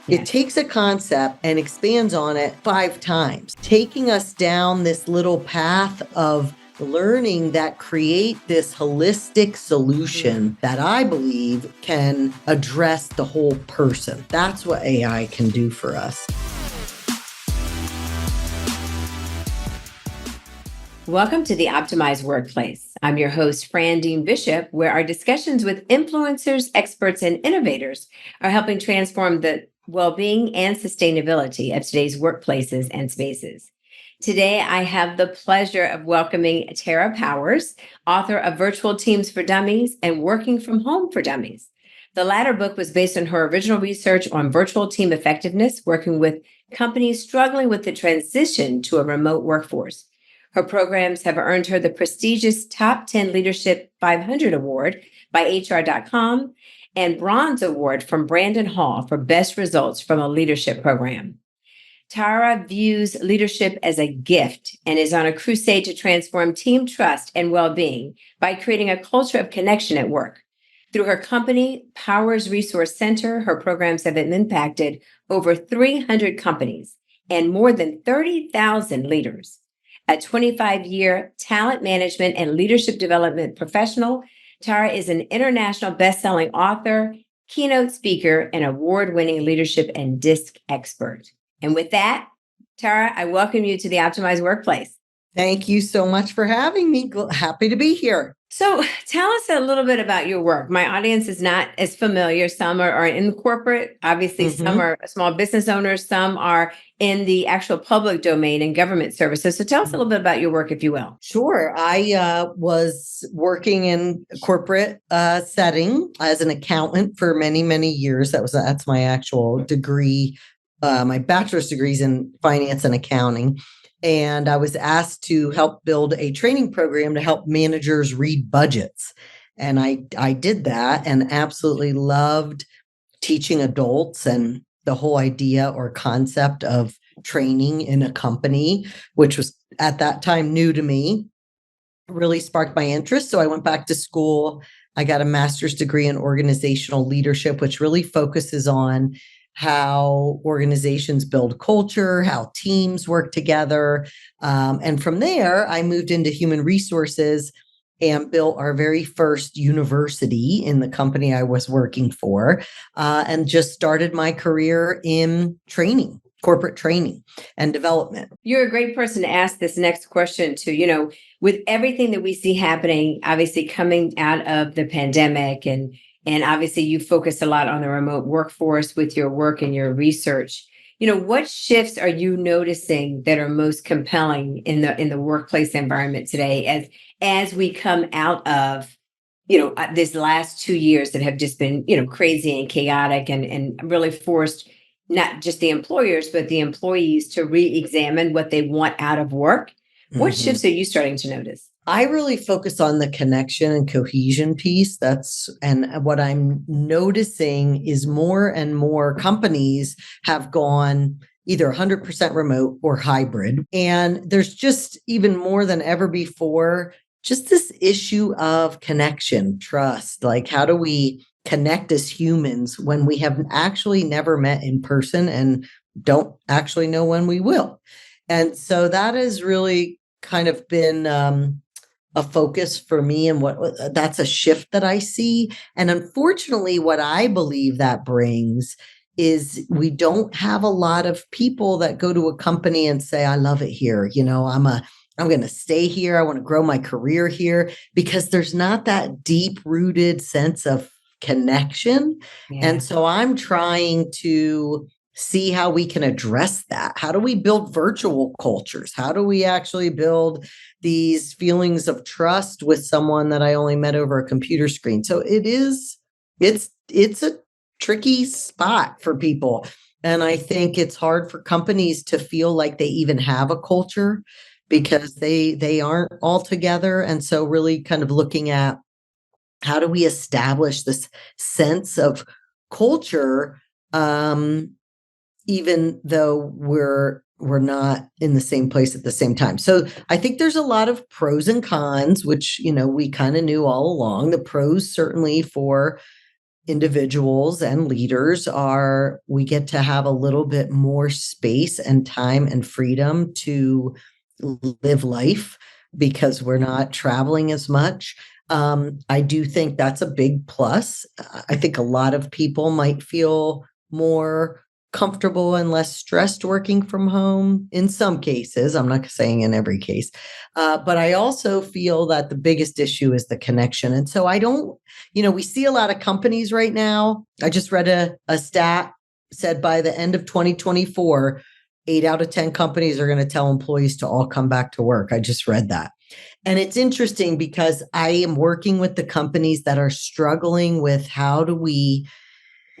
It takes a concept and expands on it 5 times, taking us down this little path of learning that create this holistic solution that I believe can address the whole person. That's what AI can do for us. Welcome to the Optimized Workplace. I'm your host, Fran Dean Bishop, where our discussions with influencers, experts, and innovators are helping transform the well-being and sustainability of today's workplaces and spaces. Today, I have the pleasure of welcoming Tara Powers, author of Virtual Teams for Dummies and Working from Home for Dummies. The latter book was based on her original research on virtual team effectiveness, working with companies struggling with the transition to a remote workforce. Her programs have earned her the prestigious Top 10 Leadership 500 Award by HR.com and Bronze Award from Brandon Hall for best results from a leadership program. Tara views leadership as a gift and is on a crusade to transform team trust and well-being by creating a culture of connection at work. Through her company, Powers Resource Center, her programs have impacted over 300 companies and more than 30,000 leaders. A 25-year talent management and leadership development professional, Tara is an international best-selling author, keynote speaker, and award-winning leadership and DISC expert. And with that, Tara, I welcome you to the Optimized Workplace. Thank you so much for having me. Happy to be here. So tell us a little bit about your work. My audience is not as familiar. Some are in corporate. Obviously, some are small business owners. Some are in the actual public domain and government services. So tell us a little bit about your work, if you will. Sure. I was working in a corporate setting as an accountant for many, many years. That's my actual degree. My bachelor's degree is in finance and accounting. And I was asked to help build a training program to help managers read budgets. And I did that and absolutely loved teaching adults and the whole idea or concept of training in a company, which was at that time new to me, really sparked my interest. So I went back to school. I got a master's degree in organizational leadership, which really focuses on how organizations build culture, how teams work together. And from there, I moved into human resources and built our very first university in the company I was working for, and just started my career in training, corporate training and development. You're a great person to ask this next question to, with everything that we see happening, obviously coming out of the pandemic and obviously you focus a lot on the remote workforce with your work and your research. What shifts are you noticing that are most compelling in the workplace environment today as we come out of, this last 2 years that have just been, crazy and chaotic and really forced not just the employers, but the employees to re-examine what they want out of work? What shifts are you starting to notice? I really focus on the connection and cohesion piece. And what I'm noticing is more and more companies have gone either 100% remote or hybrid. And there's just even more than ever before, just this issue of connection, trust. Like, how do we connect as humans when we have actually never met in person and don't actually know when we will? And so that has really kind of been a focus for me, and that's a shift that I see. And unfortunately, what I believe that brings is we don't have a lot of people that go to a company and say, I love it here. I'm going to stay here. I want to grow my career here, because there's not that deep rooted sense of connection. Yeah. And so I'm trying to see how we can address that. How do we build virtual cultures? How do we actually build these feelings of trust with someone that I only met over a computer screen? So it's a tricky spot for people. And I think it's hard for companies to feel like they even have a culture because they aren't all together. And so really kind of looking at how do we establish this sense of culture, even though we're not in the same place at the same time. So I think there's a lot of pros and cons, which, we kind of knew all along. The pros certainly for individuals and leaders we get to have a little bit more space and time and freedom to live life because we're not traveling as much. I do think that's a big plus. I think a lot of people might feel more comfortable and less stressed working from home in some cases. I'm not saying in every case. But I also feel that the biggest issue is the connection. And so we see a lot of companies right now. I just read a stat said by the end of 2024, 8 out of 10 companies are going to tell employees to all come back to work. I just read that. And it's interesting because I am working with the companies that are struggling with how do we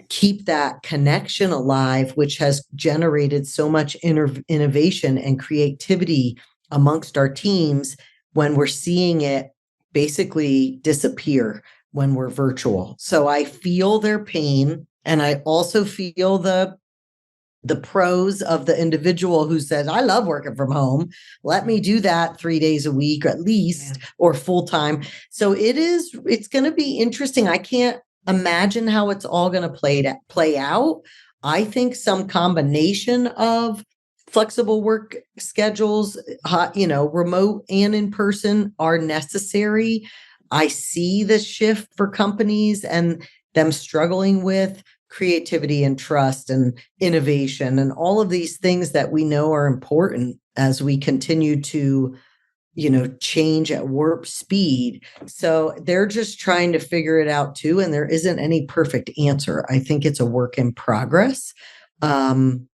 keep that connection alive, which has generated so much innovation and creativity amongst our teams when we're seeing it basically disappear when we're virtual. So I feel their pain, and I also feel the pros of the individual who says, I love working from home. Let me do that 3 days a week at least, or full time. So it's going to be interesting. I can't imagine how it's all going to play out. I think some combination of flexible work schedules, remote and in person are necessary. I see the shift for companies and them struggling with creativity and trust and innovation and all of these things that we know are important as we continue to, change at warp speed. So they're just trying to figure it out too. And there isn't any perfect answer. I think it's a work in progress. And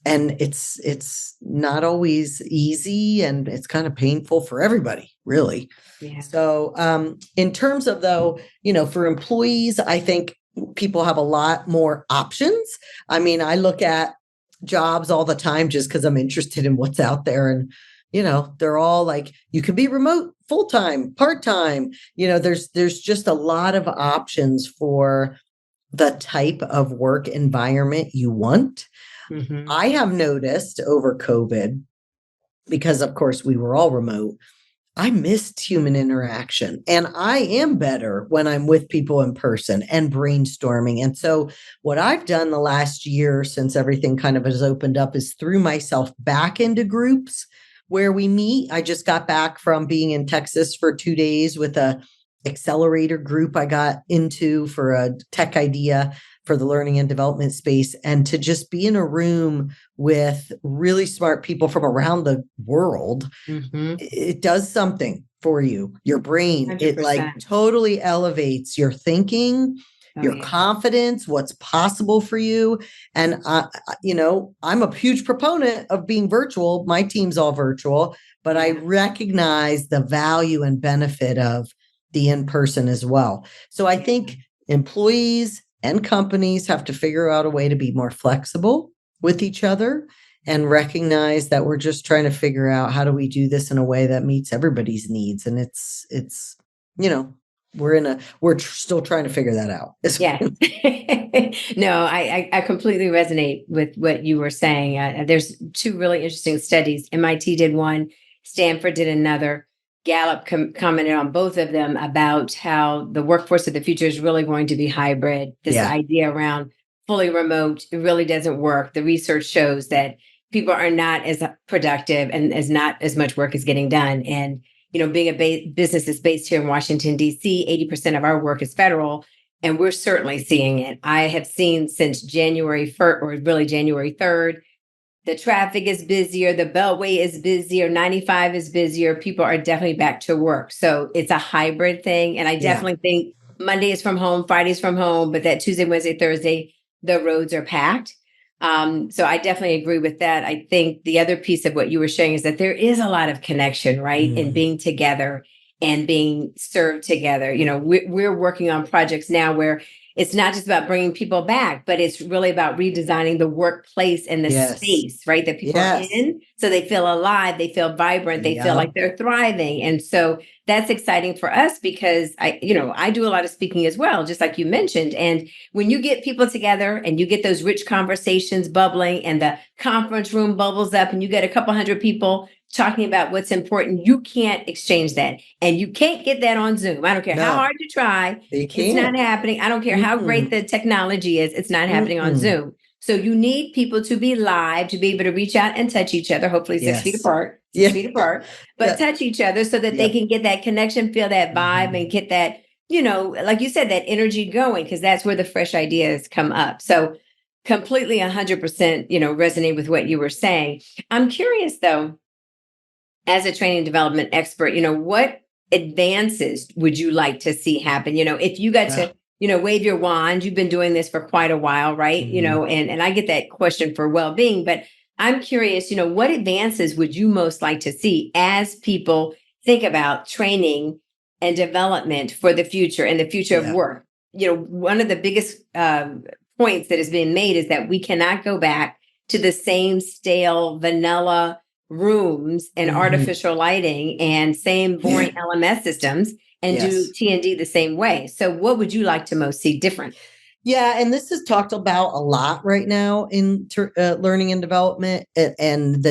it's not always easy, and it's kind of painful for everybody, really. Yeah. So in terms of, though, for employees, I think people have a lot more options. I mean, I look at jobs all the time just because I'm interested in what's out there. And, they're all like, you can be remote, full-time, part-time. There's just a lot of options for the type of work environment you want. Mm-hmm. I have noticed over COVID, because of course we were all remote, I missed human interaction, and I am better when I'm with people in person and brainstorming. And so what I've done the last year since everything kind of has opened up is threw myself back into groups where we meet. I just got back from being in Texas for 2 days with a accelerator group I got into for a tech idea for the learning and development space, and to just be in a room with really smart people from around the world. Mm-hmm. It does something for you, your brain. 100%. It like totally elevates your thinking, your confidence, what's possible for you. And I'm a huge proponent of being virtual. My team's all virtual, but I recognize the value and benefit of the in-person as well. So I think employees and companies have to figure out a way to be more flexible with each other and recognize that we're just trying to figure out how do we do this in a way that meets everybody's needs. And it's we're still trying to figure that out. Yes. No, I completely resonate with what you were saying. There's two really interesting studies. MIT did one, Stanford did another. Gallup commented on both of them about how the workforce of the future is really going to be hybrid. This idea around fully remote, it really doesn't work. The research shows that people are not as productive, and not as much work is getting done. And, being a business is based here in Washington, D.C., 80% of our work is federal, and we're certainly seeing it. I have seen since January 1st, or really January 3rd, the traffic is busier, the Beltway is busier, 95 is busier. People are definitely back to work. So it's a hybrid thing. And I definitely think Monday is from home, Friday's from home, but that Tuesday, Wednesday, Thursday, the roads are packed. So I definitely agree with that. I think the other piece of what you were sharing is that there is a lot of connection, right? In being together and being served together. We're working on projects now where it's not just about bringing people back, but it's really about redesigning the workplace and the space, right? That people are in, so they feel alive, they feel vibrant, they feel like they're thriving. And so that's exciting for us because I do a lot of speaking as well, just like you mentioned. And when you get people together and you get those rich conversations bubbling and the conference room bubbles up and you get a couple hundred people talking about what's important, you can't exchange that. And you can't get that on Zoom. I don't care how No, hard you try, you it's not can't. happening. I don't care how great Mm-mm, the technology is, it's not happening on mm-mm. Zoom. So you need people to be live, to be able to reach out and touch each other, hopefully 6 feet Yes. apart, six Yeah. feet apart, but Yeah. touch each other so that they Yep. can get that connection, feel that vibe, and Mhm. get that, like you said, that energy going, because that's where the fresh ideas come up. So completely 100%, resonate with what you were saying. I'm curious though, as a training development expert, what advances would you like to see happen? If you got Yeah. to, wave your wand, you've been doing this for quite a while, right? Mhm. And I get that question for well-being, but I'm curious, what advances would you most like to see as people think about training and development for the future and the future of Yeah. work? One of the biggest points that has been made is that we cannot go back to the same stale vanilla rooms and Mhm. artificial lighting and same boring Yeah. LMS systems and do Yes. T&D the same way. So what would you like to most see different? Yeah, and this is talked about a lot right now in learning and development, and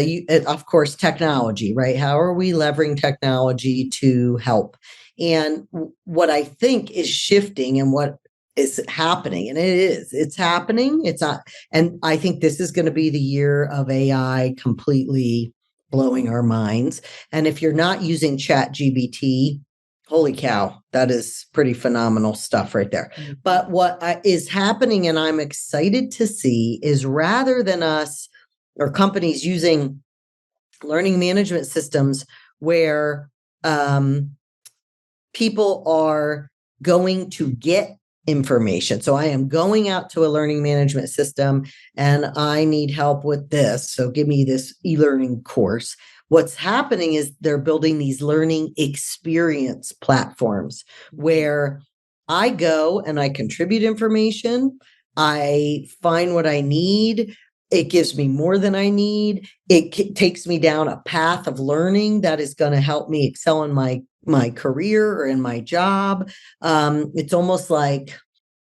of course technology, right? How are we leveraging technology to help? And what I think is shifting, and what is happening, and it's happening. It's not, and I think this is going to be the year of AI completely blowing our minds. And if you're not using Chat GBT, holy cow, that is pretty phenomenal stuff right there. But what is happening, and I'm excited to see, is rather than us or companies using learning management systems where people are going to get information. So I am going out to a learning management system and I need help with this. So give me this e-learning course. What's happening is they're building these learning experience platforms where I go and I contribute information. I find what I need. It gives me more than I need. It takes me down a path of learning that is going to help me excel in my career or in my job. It's almost like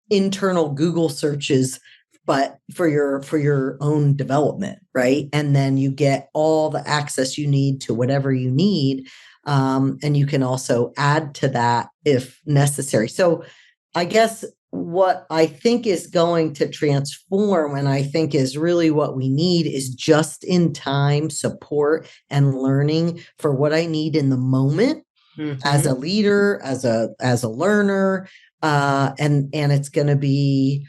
internal Google searches, but for your own development, right? And then you get all the access you need to whatever you need. And you can also add to that if necessary. So I guess what I think is going to transform, and I think is really what we need, is just in time support and learning for what I need in the moment as a Mhm. leader, as a learner, and it's going to be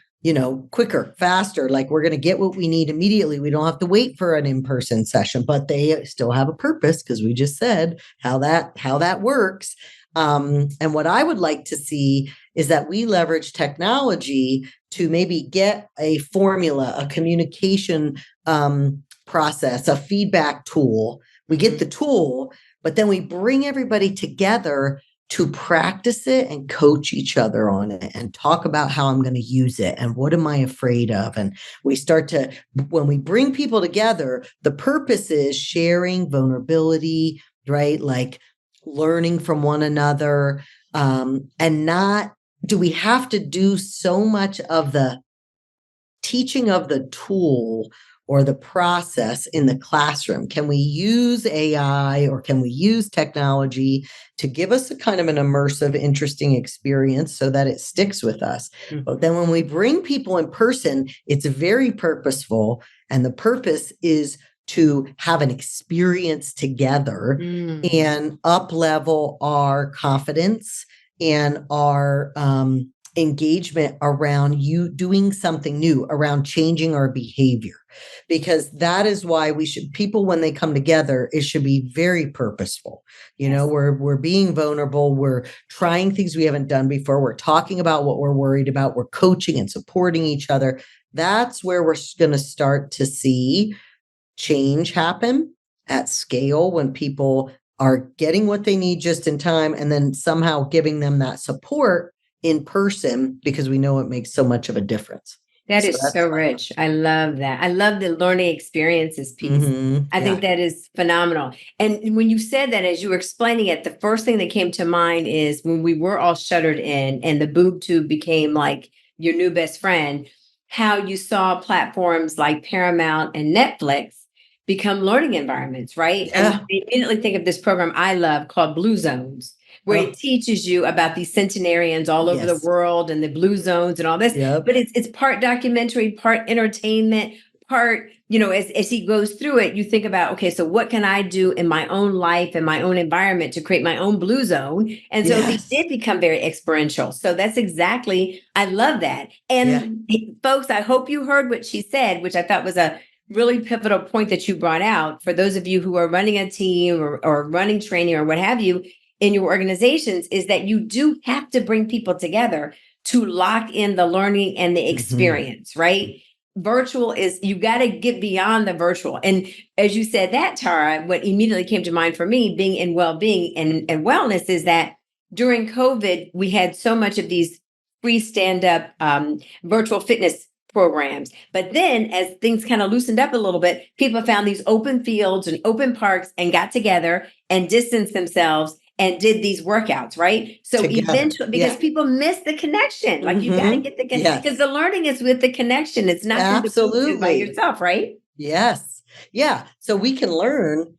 quicker, faster. Like we're going to get what we need immediately. We don't have to wait for an in-person session, but they still have a purpose because we just said how that works. And what I would like to see is that we leverage technology to maybe get a formula, a communication process, a feedback tool. We get the tool, but then we bring everybody together to practice it and coach each other on it and talk about how I'm going to use it and what am I afraid of. And we start to, when we bring people together, the purpose is sharing vulnerability, right? Like learning from one another. And not, do we have to do so much of the teaching of the tool or the process in the classroom? Can we use AI or can we use technology to give us a kind of an immersive, interesting experience so that it sticks with us? But then when we bring people in person, it's very purposeful. And the purpose is to have an experience together Mm. and up level our confidence and our engagement around you doing something new, around changing our behavior, because that is why people, when they come together, it should be very purposeful. Yes. We're being vulnerable, we're trying things we haven't done before, we're talking about what we're worried about, we're coaching and supporting each other. That's where we're going to start to see change happen at scale, when people are getting what they need just in time and then somehow giving them that support in person, because we know it makes so much of a difference. That So is that's so rich. I love that. I love the learning experiences piece. I yeah. think that is phenomenal. And when you said that, as you were explaining it, the first thing that came to mind is when we were all shuttered in and the boob tube became like your new best friend, how you saw platforms like Paramount and Netflix become learning environments, right? And Yeah. I immediately think of this program I love called Blue Zones, where Oh, it teaches you about these centenarians all over the yes. world and the blue zones and all this. Yep. But it's part documentary, part entertainment, part, as he goes through it, you think about, okay, so what can I do in my own life and my own environment to create my own blue zone? And so he Yes. did become very experiential. So that's exactly, I love that. Yeah. And folks, I hope you heard what she said, which I thought was a really pivotal point that you brought out for those of you who are running a team or running training or what have you in your organizations, is that you do have to bring people together to lock in the learning and the Mhm. experience, right? Virtual is, you got to get beyond the virtual. And as you said that, Tara, what immediately came to mind for me being in well-being and wellness is that during COVID, we had so much of these free stand-up virtual fitness programs. But then as things kind of loosened up a little bit, people found these open fields and open parks and got together and distanced themselves and did these workouts, right? So Together. eventually, because Yeah. people miss the connection, like you got to Mhm. get the, because Yes. the learning is with the connection. It's not through the Bluetooth by Absolutely. yourself, right? Yes. Yeah. So we can learn,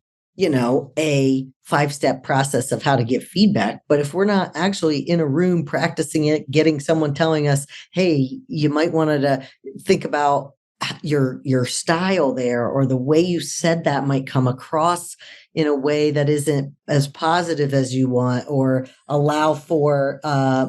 a 5-step process of how to get feedback. But if we're not actually in a room practicing it, getting someone telling us, hey, you might want to think about your style there, or the way you said that might come across in a way that isn't as positive as you want, or allow for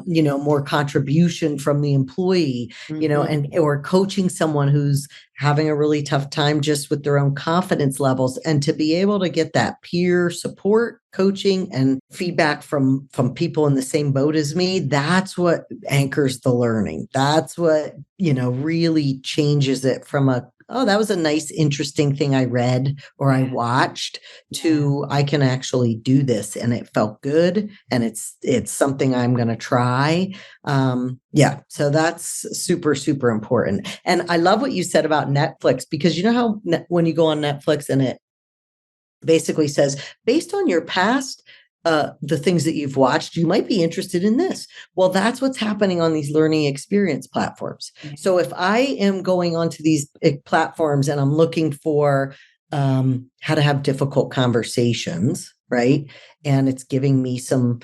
more contribution from the employee, Mhm. and or coaching someone who's having a really tough time just with their own confidence levels, and to be able to get that peer support, coaching, and feedback from people in the same boat as me. That's what anchors the learning. That's what really changes it from a, oh, that was a nice interesting thing I read or I Yeah. watched, Yeah. to I can actually do this and it felt good and it's something I'm going to try. Yeah, so that's super, super important. And I love what you said about Netflix, because you know how when you go on Netflix and it basically says, based on your past, the things that you've watched, you might be interested in this. Well, that's what's happening on these learning experience platforms. Yeah. So if I am going onto these platforms and I'm looking for how to have difficult conversations, right? And it's giving me some,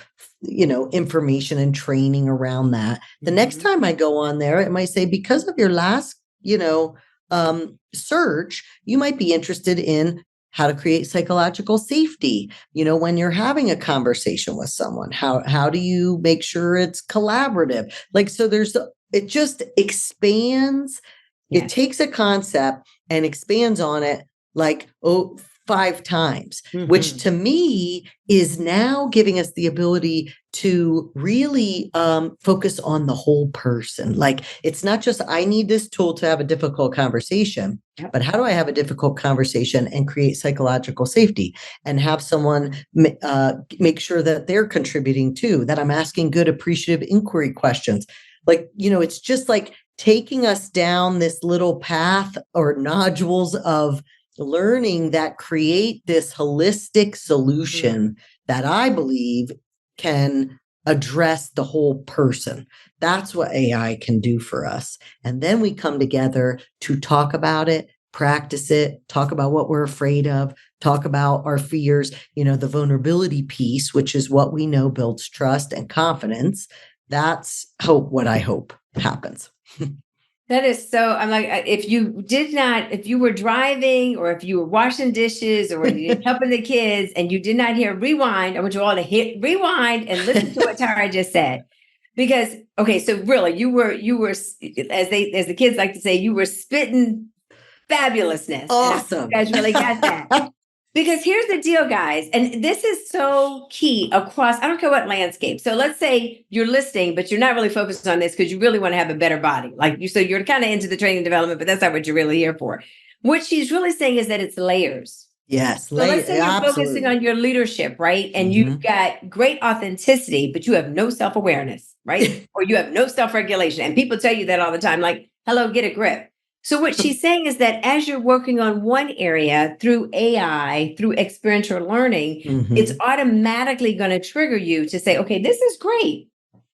information and training around that. The next Mhm. time I go on there, it might say, because of your last, search, you might be interested in how to create psychological safety, when you're having a conversation with someone. How do you make sure it's collaborative? Like, so it just expands. It Yes. takes a concept and expands on it, like, 5 times, which Mhm. to me is now giving us the ability to really focus on the whole person. Like, it's not just, I need this tool to have a difficult conversation, Yep. but how do I have a difficult conversation and create psychological safety, and have someone make sure that they're contributing too, that I'm asking good, appreciative inquiry questions. Like, it's just like taking us down this little path or nodules of learning that create this holistic Mhm. solution that I believe can address the whole person. That's what AI can do for us. And then we come together to talk about it, practice it, talk about what we're afraid of, talk about our fears, the vulnerability piece, which is what we know builds trust and confidence. That's what I hope happens. That is so, I'm like, if you were driving or if you were washing dishes or you're helping the kids and you did not hear rewind, I want you all to hit rewind and listen to what Tara just said. Because, okay, so really as the kids like to say, you were spitting fabulousness. And I hope you Awesome. guys really got that. Because here's the deal, guys, and this is so key across, I don't care what landscape. So let's say you're listening, but you're not really focused on this because you really want to have a better body. Like you, so you're kind of into the training development, but that's not what you're really here for. What she's really saying is that it's layers. Yes, So let's say you're focusing absolutely. on your leadership, right? And you've Mhm. got great authenticity, but you have no self awareness, right? Or you have no self regulation. And people tell you that all the time, like, hello, get a grip. So, what she's saying is that as you're working on one area through AI, through experiential learning, it's Mhm. automatically going to trigger you to say, okay, this is great.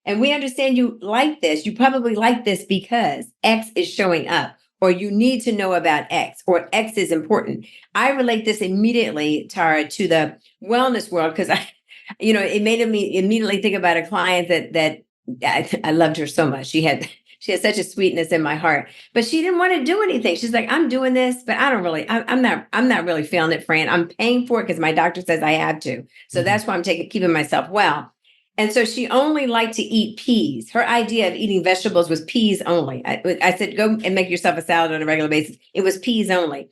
And we understand you like this. You probably like this because X is showing up. or you need to know about X, or X is important. I relate this immediately, Tara, to the wellness world because it made me immediately think about a client that I loved her so much. She had such a sweetness in my heart, but she didn't want to do anything. She's like, I'm doing this, but I'm not really feeling it, Fran. I'm paying for it because my doctor says I have to. So that's why I'm keeping myself well. And so she only liked to eat peas. Her idea of eating vegetables was peas only. I said, go and make yourself a salad on a regular basis. It was peas only.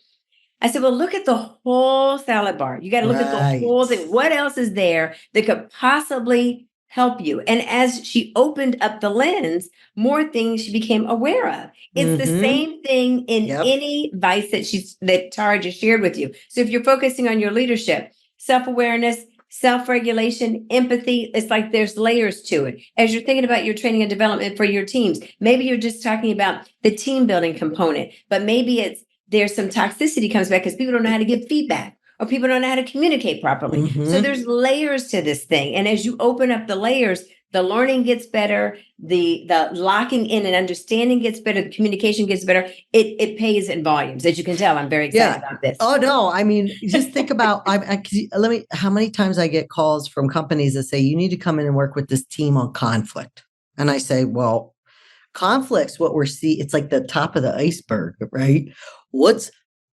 I said, well, look at the whole salad bar. You got to look at the whole thing. What else is there that could possibly help you? And as she opened up the lens, more things she became aware of. It's the same thing in any vice that Tara just shared with you. So if you're focusing on your leadership, self-awareness, self-regulation, empathy, it's like there's layers to it. As you're thinking about your training and development for your teams, maybe you're just talking about the team building component, but maybe there's some toxicity comes back because people don't know how to give feedback, or people don't know how to communicate properly. So there's layers to this thing. And as you open up the layers, the learning gets better, the locking in and understanding gets better, the communication gets better. It pays in volumes. As you can tell, I'm very excited about this. Oh no, I mean, just think about how many times I get calls from companies that say you need to come in and work with this team on conflict. And I say, well, conflict's what we're seeing. It's like the top of the iceberg, right? What's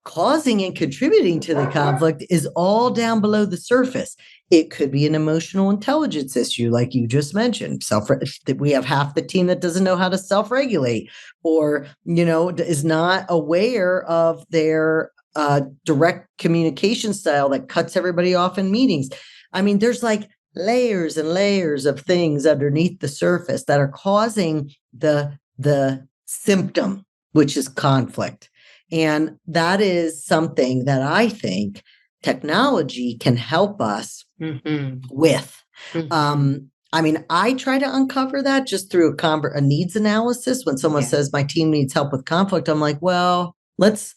causing and contributing to the conflict is all down below the surface. It could be an emotional intelligence issue, like you just mentioned. We have half the team that doesn't know how to self-regulate, or is not aware of their direct communication style that cuts everybody off in meetings. I mean, there's like layers and layers of things underneath the surface that are causing the symptom, which is conflict. And that is something that I think technology can help us with. I mean, I try to uncover that just through a needs analysis. When someone says my team needs help with conflict, I'm like, well, let's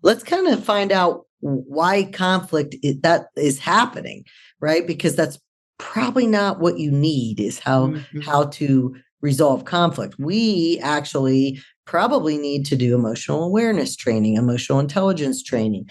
kind of find out why conflict that is happening, right? Because that's probably not what you need, is how to resolve conflict. We actually probably need to do emotional awareness training, emotional intelligence training.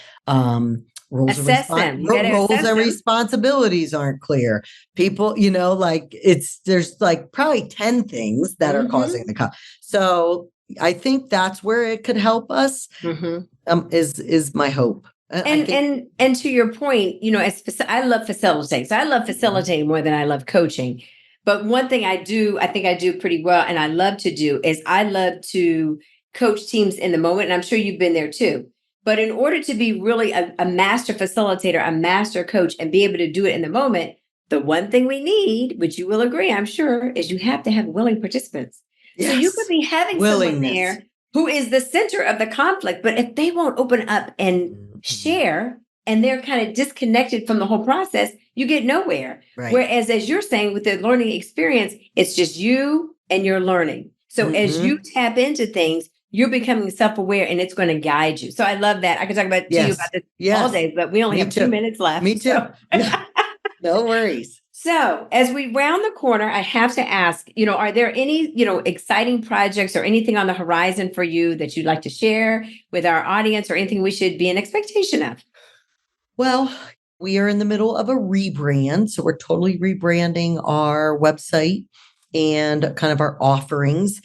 Roles and responsibilities aren't clear. People, there's like probably 10 things that are causing the conflict. So I think that's where it could help us. Is my hope. And to your point, I love facilitating. So I love facilitating more than I love coaching. But one thing I think I do pretty well, and I love to do, is I love to coach teams in the moment. And I'm sure you've been there too. But in order to be really a master facilitator, a master coach, and be able to do it in the moment, the one thing we need, which you will agree, I'm sure, is you have to have willing participants. Yes. So you could be having someone there who is the center of the conflict, but if they won't open up and share, and they're kind of disconnected from the whole process, you get nowhere. Right. Whereas, as you're saying, with the learning experience, it's just you and you're learning. So as you tap into things, you're becoming self-aware, and it's going to guide you. So I love that. I could talk about to you about this all day, but we only have 2 minutes left. Me too. So. No worries. So as we round the corner, I have to ask, are there any, exciting projects or anything on the horizon for you that you'd like to share with our audience, or anything we should be in expectation of? Well, we are in the middle of a rebrand. So we're totally rebranding our website and kind of our offerings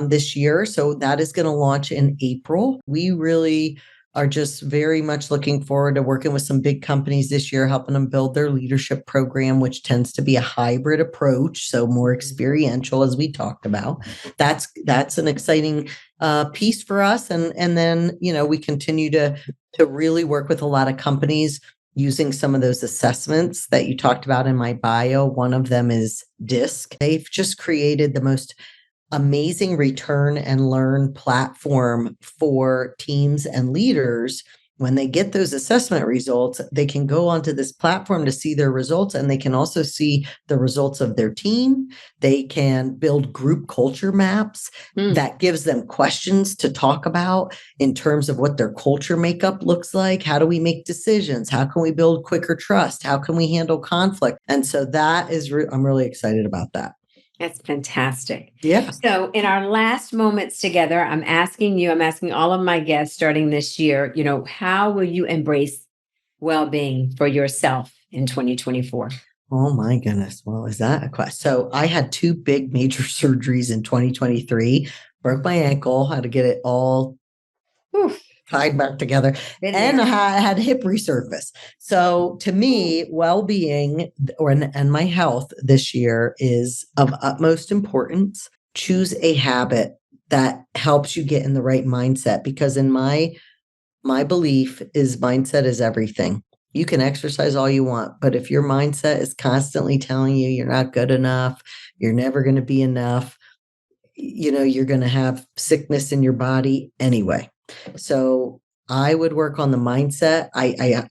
this year. So that is going to launch in April. We really are just very much looking forward to working with some big companies this year, helping them build their leadership program, which tends to be a hybrid approach. So more experiential, as we talked about. That's an exciting piece for us. And then, we continue to really work with a lot of companies using some of those assessments that you talked about in my bio. One of them is DISC. They've just created the most amazing return and learn platform for teams and leaders. When they get those assessment results, they can go onto this platform to see their results, and they can also see the results of their team. They can build group culture maps that gives them questions to talk about in terms of what their culture makeup looks like. How do we make decisions? How can we build quicker trust? How can we handle conflict? And so that is, I'm really excited about that. That's fantastic. Yeah. So, in our last moments together, I'm asking all of my guests starting this year, how will you embrace well being for yourself in 2024? Oh my goodness. Well, is that a question? So I had two big major surgeries in 2023, broke my ankle, had to get it all Oof, tied back together, been and there. I had hip resurface. So to Ooh, me, well-being and my health this year is of utmost importance. Choose a habit that helps you get in the right mindset, because in my belief is mindset is everything. You can exercise all you want, but if your mindset is constantly telling you you're not good enough, you're never going to be enough, you're going to have sickness in your body anyway. So I would work on the mindset.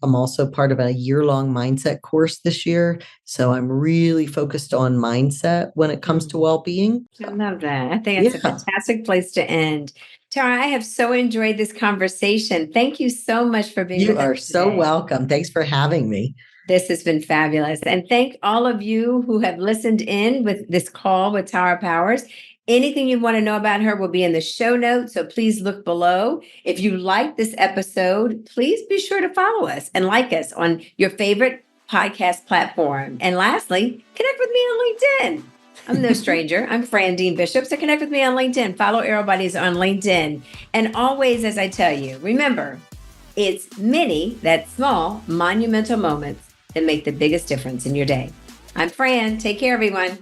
I'm also part of a year-long mindset course this year. So I'm really focused on mindset when it comes to mm, well-being. I love that. I think it's a Yeah, fantastic place to end. Tara, I have so enjoyed this conversation. Thank you so much for being you with us are so today. welcome. Thanks for having me. This has been fabulous. And thank all of you who have listened in with this call with Tara Powers. Anything you want to know about her will be in the show notes. So please look below. If you like this episode, please be sure to follow us and like us on your favorite podcast platform. And lastly, connect with me on LinkedIn. I'm no stranger. I'm Fran Dean Bishop. So connect with me on LinkedIn. Follow Aero Buddies on LinkedIn. And always, as I tell you, remember, it's many, that small, monumental moments that make the biggest difference in your day. I'm Fran. Take care, everyone.